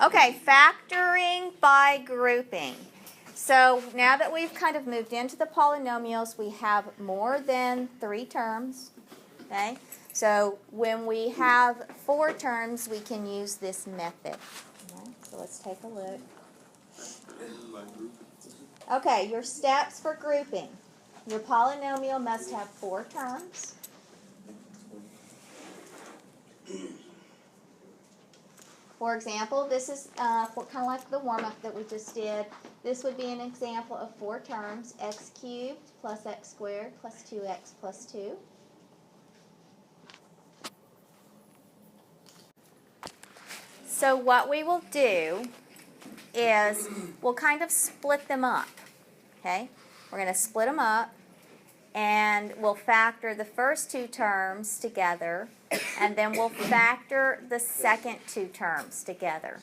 Okay, factoring by grouping. So now that we've kind of moved into the polynomials, we have more than 3 terms. Okay? So when we have 4 terms, we can use this method. Okay, so let's take a look. Okay, your steps for grouping. Your polynomial must have 4 terms. For example, this is kind of like the warm-up that we just did. This would be an example of 4 terms: x cubed plus x squared plus 2x plus 2. So what we will do is we'll kind of split them up. Okay? We're going to split them up, and we'll factor the first 2 terms together, and then we'll factor the second 2 terms together.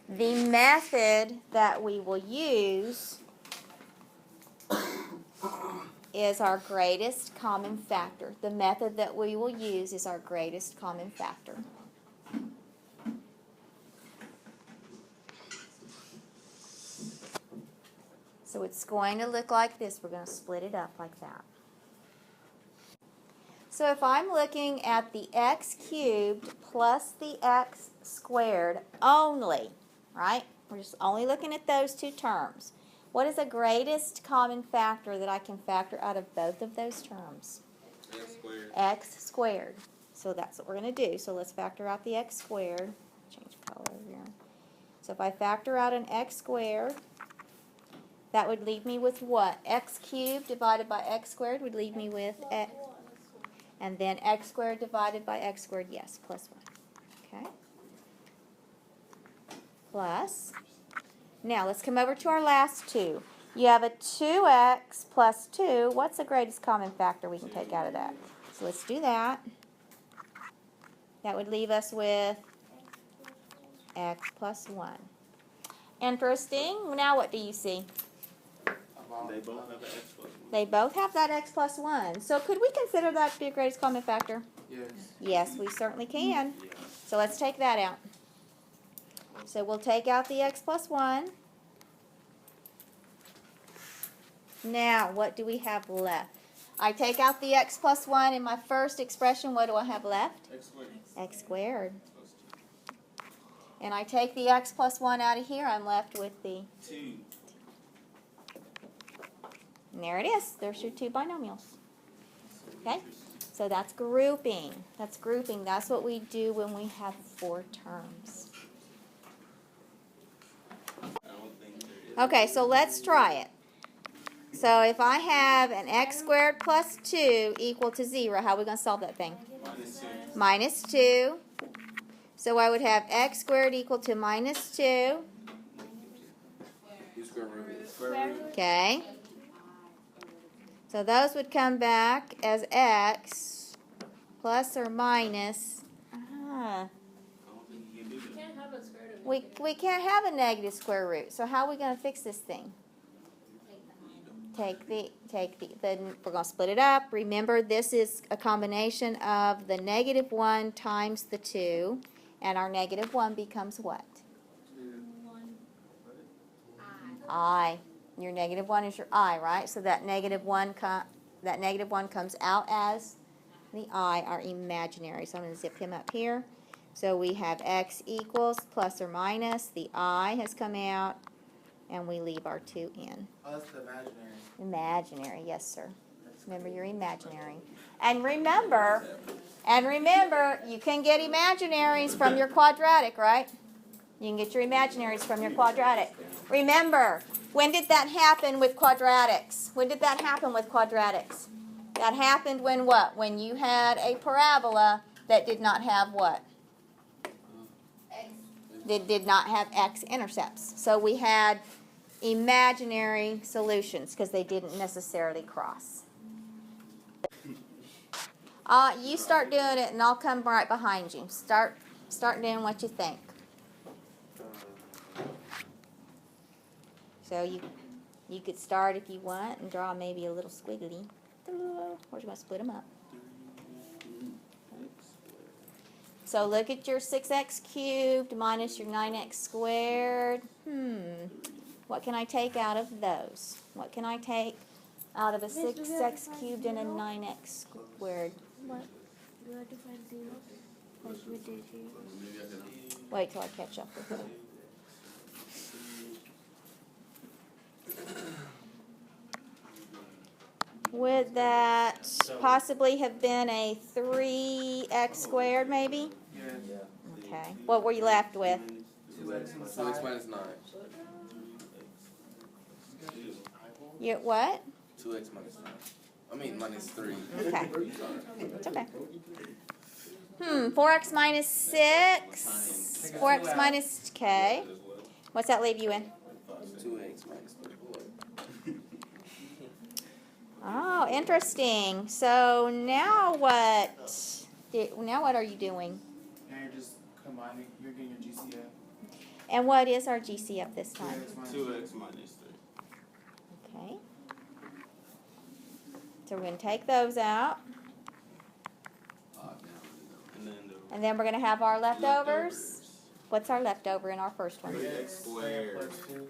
The method that we will use is our greatest common factor. The method that we will use is our greatest common factor. So it's going to look like this. We're going to split it up like that. So if I'm looking at the x cubed plus the x squared only, right? We're just only looking at those 2 terms. What is the greatest common factor that I can factor out of both of those terms? X squared. X squared. So that's what we're going to do. So let's factor out the x squared. Change color over here. So if I factor out an x squared, that would leave me with what? X cubed divided by x squared would leave me with x. And then x squared divided by x squared, yes, plus 1. Okay? Plus. Now, let's come over to our last 2. You have a 2x plus 2. What's the greatest common factor we can take out of that? So let's do that. That would leave us with x plus 1. Interesting. Now what do you see? They both have an x plus 1. They both have that x plus 1. So could we consider that to be a greatest common factor? Yes. Yes, we certainly can. Yeah. So let's take that out. So we'll take out the x plus 1. Now, what do we have left? I take out the x plus 1 in my first expression. What do I have left? X squared. X squared. And I take the x plus 1 out of here. I'm left with the 2. And there it is. There's your 2 binomials. Okay? So that's grouping. That's grouping. That's what we do when we have 4 terms. I don't think there is. Okay, so let's try it. So if I have an x squared plus 2 equal to 0, how are we going to solve that thing? Minus 2. Minus 2. So I would have x squared equal to minus 2. You square root. Square root. Okay. So those would come back as x plus or minus. I don't think you can do that. We can't have a negative square root. So how are we going to fix this thing? We're going to split it up. Remember, this is a combination of the negative 1 times the 2. And our negative 1 becomes what? I. Your negative 1 is your I, right? So that negative 1 comes out as the I, our imaginary. So I'm going to zip him up here. So we have x equals plus or minus. The I has come out, and we leave our 2 in. Oh, that's the imaginary. Imaginary, yes, sir. Remember your imaginary. And remember, you can get imaginaries from your quadratic, right? You can get your imaginaries from your quadratic. Remember, when did that happen with quadratics? When did that happen with quadratics? That happened when what? When you had a parabola that did not have what? Did not have x-intercepts. So we had imaginary solutions because they didn't necessarily cross. You start doing it and I'll come right behind you. Start doing what you think. So you could start if you want and draw maybe a little squiggly. We're just going to split them up. So look at your 6x cubed minus your 9x squared. What can I take out of those? What can I take out of a 6x cubed and a 9x squared? What? You have to find zero. Like we did here. Wait till I catch up with you. Would that possibly have been a 3x squared, maybe? Yeah. Okay. What were you left with? 2x minus 9. You what? 2x minus 9. I mean minus 3. Okay. It's okay. 4x minus 6. 4x minus, okay. What's that leave you in? 2x minus 3. Oh, interesting. So now what? Now what are you doing? Now you're just combining, you're getting your GCF. And what is our GCF this time? 2x minus 3. Okay. So we're going to take those out. And then we're going to have our leftovers. What's our leftover in our first one? 3x squared. Plus 2.